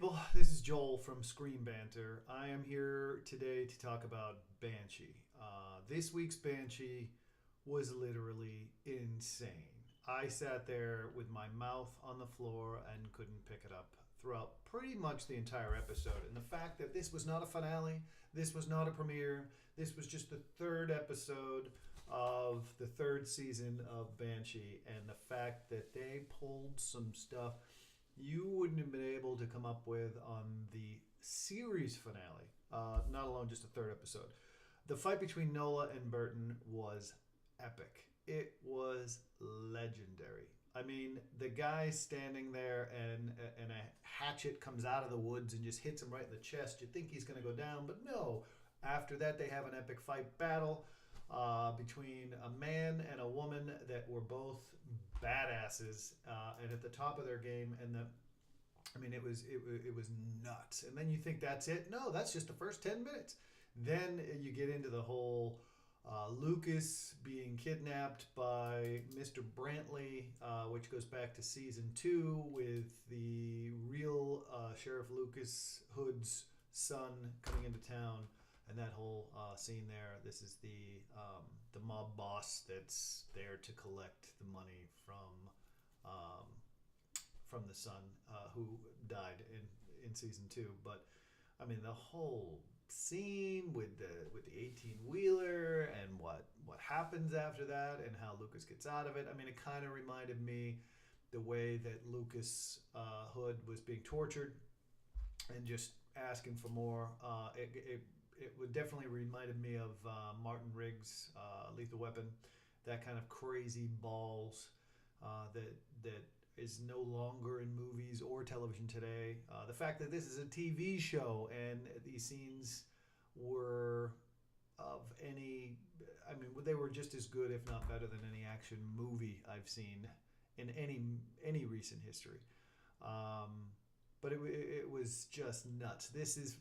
people. This is Joel from Screen Banter. I am here today to talk about Banshee. This week's Banshee was literally insane. I sat there with my mouth on the floor and couldn't pick it up throughout pretty much the entire episode. And the fact that this was not a finale, this was not a premiere, this was just the third episode of the third season of Banshee, and the fact that they pulled some stuff you wouldn't have been able to come up with on the series finale, not alone just a third episode. The fight between Nola and Burton was epic. It was legendary. I mean, the guy standing there and a hatchet comes out of the woods and just hits him right in the chest. You think he's going to go down, but no. After that, they have an epic fight battle between a man and a woman that were both badasses and at the top of their game. And it was nuts. And then you think that's it? No, that's just the first 10 minutes. Then you get into the whole Lucas being kidnapped by Mr. Brantley, which goes back to season 2 with the real Sheriff Lucas Hood's son coming into town. And that whole scene there, this is the mob boss that's there to collect the money from the son who died in season 2. But I mean, the whole scene with the 18-wheeler and what happens after that and how Lucas gets out of it. I mean, it kind of reminded me the way that Lucas Hood was being tortured and just asking for more. It would definitely reminded me of Martin Riggs' Lethal Weapon, that kind of crazy balls that is no longer in movies or television today. The fact that this is a TV show and these scenes were they were just as good, if not better, than any action movie I've seen in any recent history. But it was just nuts. This is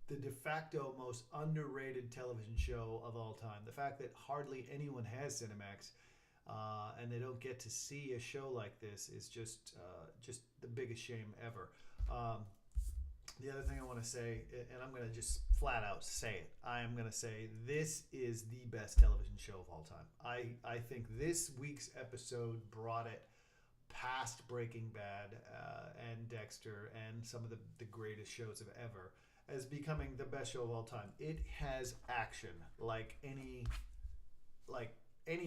the de facto most underrated television show of all time. The fact that hardly anyone has Cinemax and they don't get to see a show like this is just the biggest shame ever. The other thing I want to say, and I'm going to just flat out say it, I am going to say this is the best television show of all time. I think this week's episode brought it past Breaking Bad and Dexter and some of the greatest shows of ever as becoming the best show of all time. It has action like any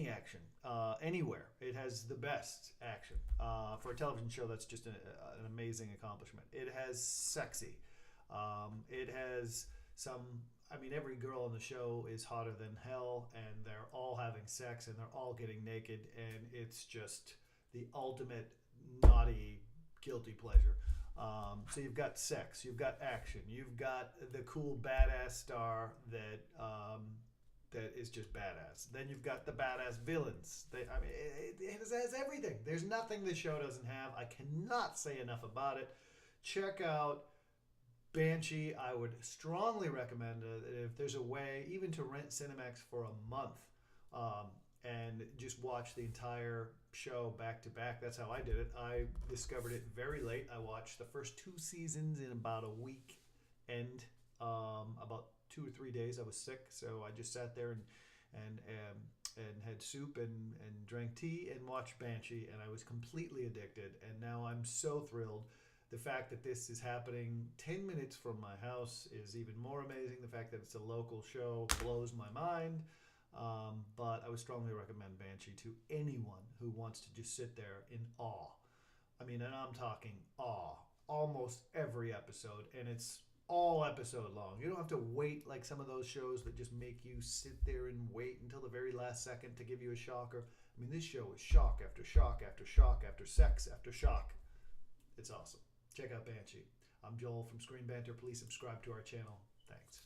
action anywhere. It has the best action for a television show. That's just an amazing accomplishment. It has sexy. It has some. I mean, every girl on the show is hotter than hell, and they're all having sex, and they're all getting naked, and it's just the ultimate naughty, guilty pleasure. So you've got sex, you've got action, you've got the cool badass star that is just badass. Then you've got the badass villains. It has everything. There's nothing this show doesn't have. I cannot say enough about it. Check out Banshee. I would strongly recommend it if there's a way even to rent Cinemax for a month and just watch the entire show back to back. That's how I did it. I discovered it very late. I watched the first 2 seasons in about a week and about 2 or 3 days. I was sick, so I just sat there and had soup and drank tea and watched Banshee, and I was completely addicted. And now I'm so thrilled. The fact that this is happening 10 minutes from my house is even more amazing. The fact that it's a local show blows my mind. But I would strongly recommend Banshee to anyone who wants to just sit there in awe. I mean, and I'm talking awe. Almost every episode, and it's all episode long. You don't have to wait like some of those shows that just make you sit there and wait until the very last second to give you a shocker. I mean, this show is shock after shock after shock after sex after shock. It's awesome. Check out Banshee. I'm Joel from Screen Banter. Please subscribe to our channel. Thanks.